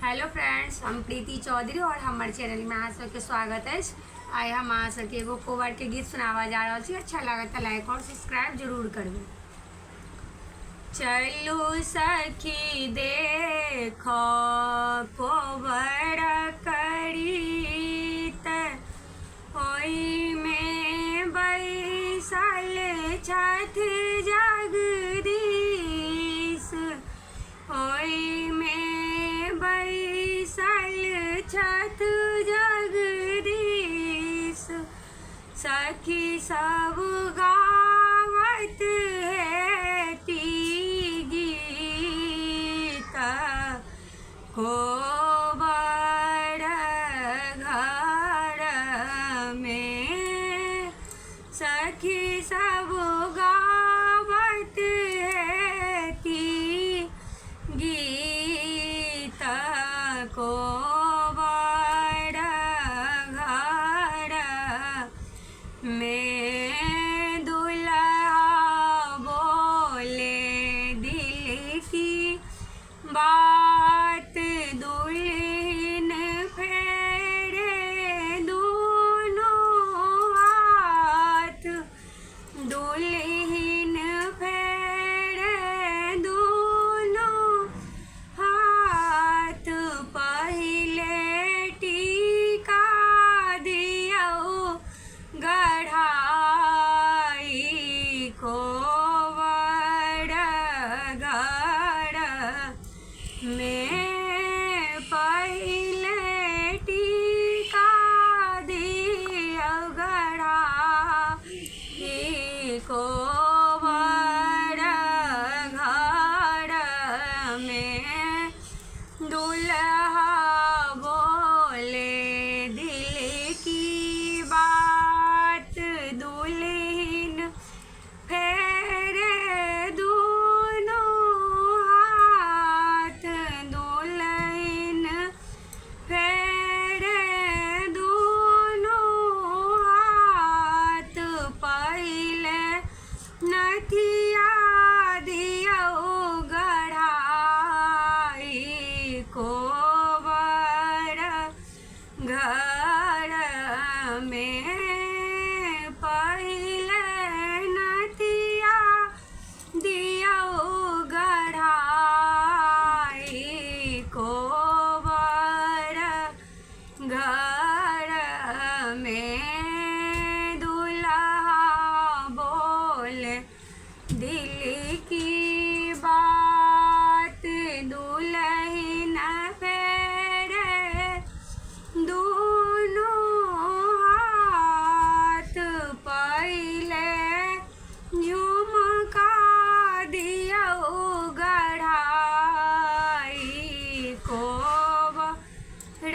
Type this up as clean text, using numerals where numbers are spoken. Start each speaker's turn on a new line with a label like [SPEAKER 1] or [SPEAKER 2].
[SPEAKER 1] Hello friends, हम प्रीति चौधरी और हमारे चैनल में अहाँ सबके स्वागत है। आइ हम अहाँ सबके एगो कोबर के गीत सुनावा जा रहा छी। अच्छा लगा तो लाइक और सब्सक्राइब जरूर करबे। चलू सखी देखो कोबर करीत, ओई में बैसल छथि जगदीश, ओई में बैसल छथि जगदीश। सखी सब गावत हेती गीत, कोबर घर में सखी सब गावत हेती गीत, कोबर घर में दुल्हा बोले दिल की बात, दुल्हन फेरे दोनों हाथ, दुल्हन फेरे दोनों हाथ। पहले टीका दियो गढ़ाई, कोबर घर में पहले टीका दियो गढ़ाई, कोबर घर में दुल्हा बोले दिल की बात, दुल्हन फेरे दोनों हाथ, दुल्हन फेरे दोनों हाथ। पहले नथिया दियो गढ़ाई, कोबर घर में पहले नथिया दियो गढ़ाई, कोबर घर में दुल्हा बोले दिल की बात, दुल्हन फेरे दोनों हाथ। पहले झुमका दियो गढ़ाई, कोबर घर